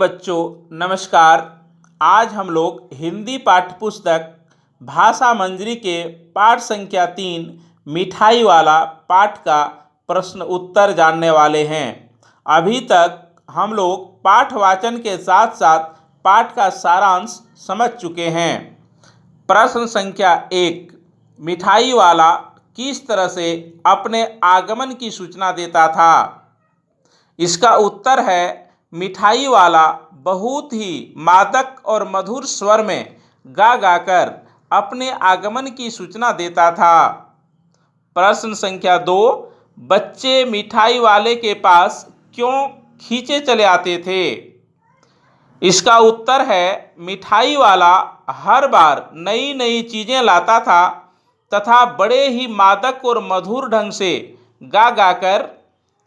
बच्चों नमस्कार। आज हम लोग हिंदी पाठ्यपुस्तक भाषा मंजरी के पाठ संख्या 3 मिठाई वाला पाठ का प्रश्न उत्तर जानने वाले हैं। अभी तक हम लोग पाठ वाचन के साथ साथ पाठ का सारांश समझ चुके हैं। प्रश्न संख्या 1, मिठाई वाला किस तरह से अपने आगमन की सूचना देता था? इसका उत्तर है, मिठाई वाला बहुत ही मादक और मधुर स्वर में गा गाकर अपने आगमन की सूचना देता था। प्रश्न संख्या 2, बच्चे मिठाई वाले के पास क्यों खींचे चले आते थे? इसका उत्तर है, मिठाई वाला हर बार नई नई चीज़ें लाता था तथा बड़े ही मादक और मधुर ढंग से गा गाकर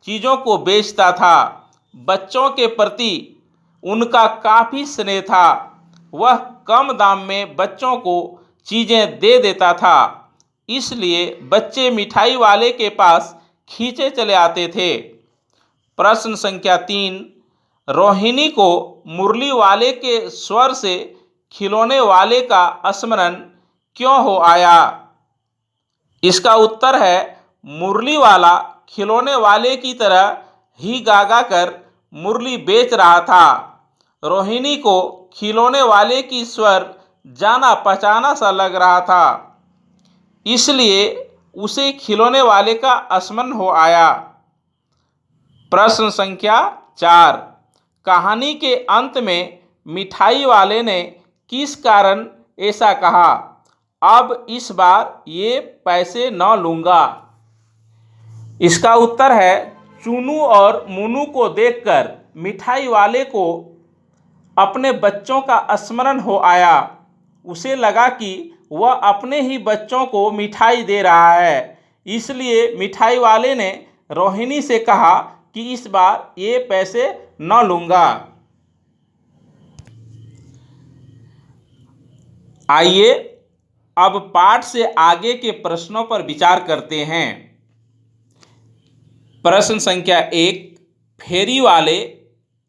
चीज़ों को बेचता था। बच्चों के प्रति उनका काफ़ी स्नेह था। वह कम दाम में बच्चों को चीज़ें दे देता था, इसलिए बच्चे मिठाई वाले के पास खींचे चले आते थे। प्रश्न संख्या 3, रोहिणी को मुरली वाले के स्वर से खिलौने वाले का स्मरण क्यों हो आया? इसका उत्तर है, मुरली वाला खिलौने वाले की तरह ही गा गा कर मुरली बेच रहा था। रोहिणी को खिलौने वाले की स्वर जाना पहचाना सा लग रहा था, इसलिए उसे खिलौने वाले का स्मरण हो आया। प्रश्न संख्या 4, कहानी के अंत में मिठाई वाले ने किस कारण ऐसा कहा, अब इस बार ये पैसे न लूँगा? इसका उत्तर है, चुनू और मुनू को देखकर मिठाई वाले को अपने बच्चों का स्मरण हो आया। उसे लगा कि वह अपने ही बच्चों को मिठाई दे रहा है, इसलिए मिठाई वाले ने रोहिणी से कहा कि इस बार ये पैसे न लूँगा। आइए अब पाठ से आगे के प्रश्नों पर विचार करते हैं। प्रश्न संख्या 1, फेरी वाले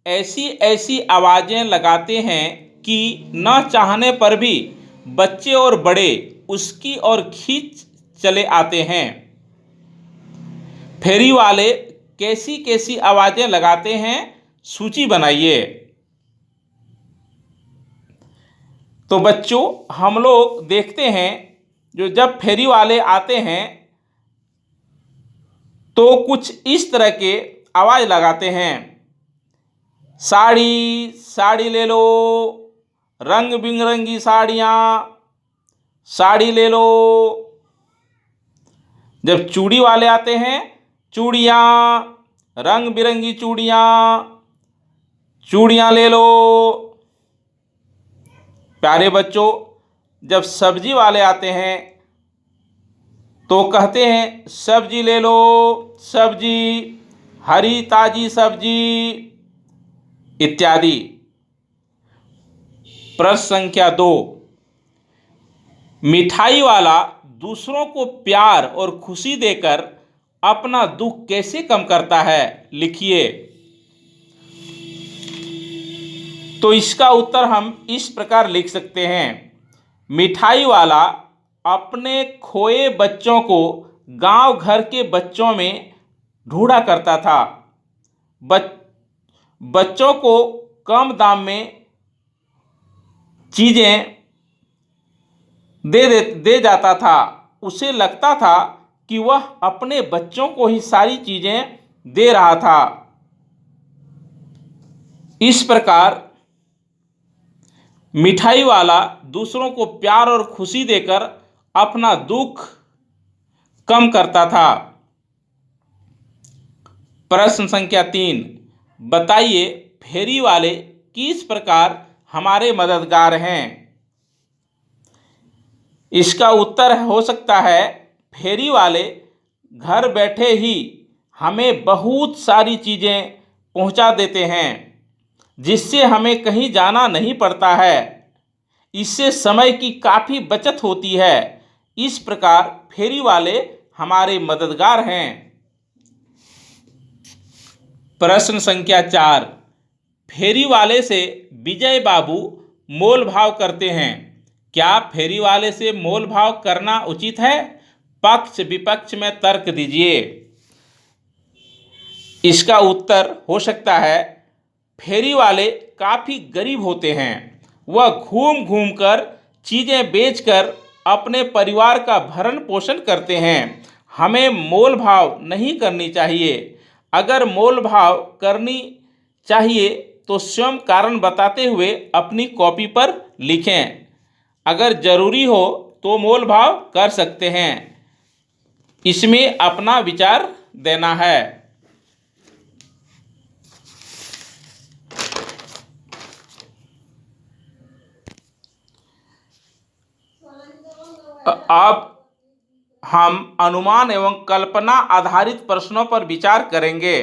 ऐसी ऐसी आवाज़ें लगाते हैं कि न चाहने पर भी बच्चे और बड़े उसकी ओर खींच चले आते हैं। फेरी वाले कैसी कैसी आवाज़ें लगाते हैं, सूची बनाइए। तो बच्चों, हम लोग देखते हैं जब फेरी वाले आते हैं तो कुछ इस तरह के आवाज़ लगाते हैं। साड़ी साड़ी ले लो, रंग बिरंगी साड़ियाँ, साड़ी ले लो। जब चूड़ी वाले आते हैं, चूड़ियाँ, रंग बिरंगी चूड़ियाँ, चूड़ियाँ ले लो। प्यारे बच्चों, जब सब्जी वाले आते हैं तो कहते हैं सब्जी ले लो, सब्जी, हरी ताजी सब्जी इत्यादि। प्रश्न संख्या 2, मिठाई वाला दूसरों को प्यार और खुशी देकर अपना दुख कैसे कम करता है, लिखिए। तो इसका उत्तर हम इस प्रकार लिख सकते हैं, मिठाई वाला अपने खोए बच्चों को गांव घर के बच्चों में ढूंढा करता था। बच्चों को कम दाम में चीज़ें दे जाता था। उसे लगता था कि वह अपने बच्चों को ही सारी चीज़ें दे रहा था। इस प्रकार मिठाई वाला दूसरों को प्यार और खुशी देकर अपना दुख कम करता था। प्रश्न संख्या 3, बताइए फेरी वाले किस प्रकार हमारे मददगार हैं? इसका उत्तर हो सकता है, फेरी वाले घर बैठे ही हमें बहुत सारी चीज़ें पहुंचा देते हैं, जिससे हमें कहीं जाना नहीं पड़ता है। इससे समय की काफ़ी बचत होती है। इस प्रकार फेरी वाले हमारे मददगार हैं। प्रश्न संख्या 4, फेरी वाले से विजय बाबू मोल भाव करते हैं। क्या फेरी वाले से मोल भाव करना उचित है? पक्ष विपक्ष में तर्क दीजिए। इसका उत्तर हो सकता है फेरी वाले काफ़ी गरीब होते हैं। वह घूम घूम कर चीज़ें बेचकर अपने परिवार का भरण पोषण करते हैं। हमें मोल भाव नहीं करनी चाहिए। अगर मोल भाव करनी चाहिए तो स्वयं कारण बताते हुए अपनी कॉपी पर लिखें। अगर ज़रूरी हो तो मोल भाव कर सकते हैं। इसमें अपना विचार देना है। अब हम अनुमान एवं कल्पना आधारित प्रश्नों पर विचार करेंगे।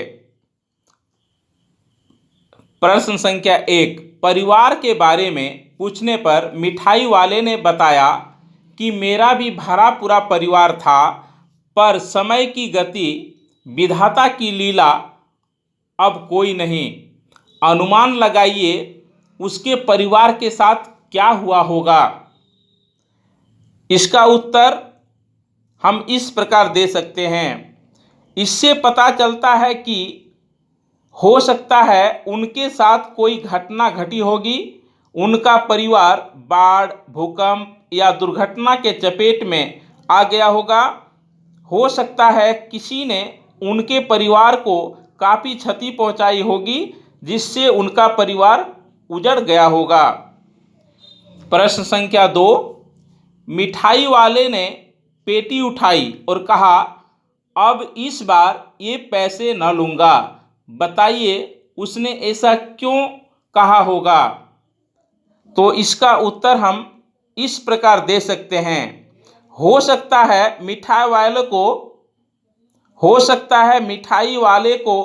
प्रश्न संख्या 1, परिवार के बारे में पूछने पर मिठाई वाले ने बताया कि मेरा भी भरा पूरा परिवार था, पर समय की गति, विधाता की लीला, अब कोई नहीं। अनुमान लगाइए उसके परिवार के साथ क्या हुआ होगा। इसका उत्तर हम इस प्रकार दे सकते हैं। इससे पता चलता है कि हो सकता है उनके साथ कोई घटना घटी होगी। उनका परिवार बाढ़, भूकंप या दुर्घटना के चपेट में आ गया होगा। हो सकता है किसी ने उनके परिवार को काफ़ी क्षति पहुंचाई होगी, जिससे उनका परिवार उजड़ गया होगा। प्रश्न संख्या 2, मिठाई वाले ने पेटी उठाई और कहा, अब इस बार ये पैसे न लूँगा। बताइए उसने ऐसा क्यों कहा होगा। तो इसका उत्तर हम इस प्रकार दे सकते हैं। हो सकता है मिठाई वाले को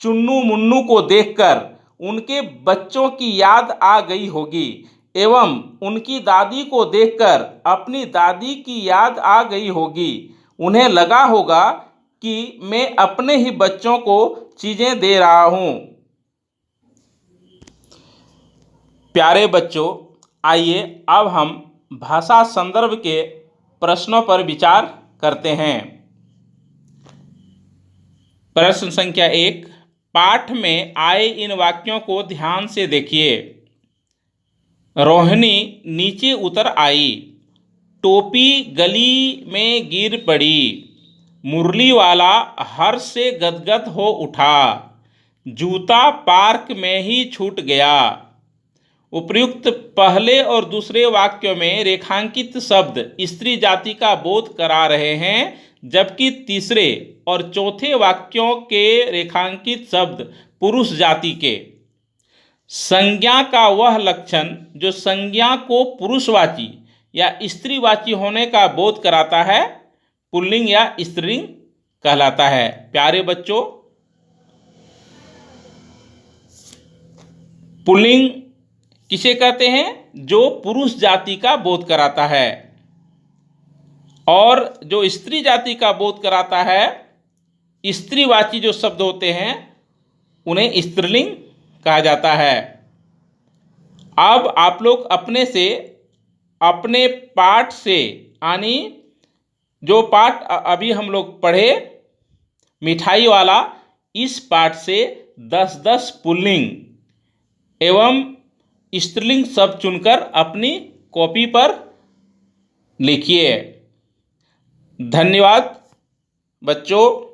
चुन्नू मुन्नू को देखकर उनके बच्चों की याद आ गई होगी एवं उनकी दादी को देखकर अपनी दादी की याद आ गई होगी। उन्हें लगा होगा कि मैं अपने ही बच्चों को चीज़ें दे रहा हूँ। प्यारे बच्चों, आइए अब हम भाषा संदर्भ के प्रश्नों पर विचार करते हैं। प्रश्न संख्या 1, पाठ में आए इन वाक्यों को ध्यान से देखिए। रोहिणी नीचे उतर आई, टोपी गली में गिर पड़ी, मुरली वाला हर्ष से गदगद हो उठा, जूता पार्क में ही छूट गया। उपर्युक्त पहले और दूसरे वाक्यों में रेखांकित शब्द स्त्री जाति का बोध करा रहे हैं, जबकि तीसरे और चौथे वाक्यों के रेखांकित शब्द पुरुष जाति के। संज्ञा का वह लक्षण जो संज्ञा को पुरुषवाची या स्त्रीवाची होने का बोध कराता है, पुल्लिंग या स्त्रीलिंग कहलाता है। प्यारे बच्चों, पुल्लिंग किसे कहते हैं? जो पुरुष जाति का बोध कराता है, और जो स्त्री जाति का बोध कराता है, स्त्रीवाची जो शब्द होते हैं उन्हें स्त्रीलिंग कहा जाता है। अब आप लोग अपने पाठ से, यानी जो पाठ अभी हम लोग पढ़े मिठाई वाला, इस पाठ से 10-10 पुल्लिंग एवं स्त्रीलिंग शब्द चुनकर अपनी कॉपी पर लिखिए। धन्यवाद बच्चों।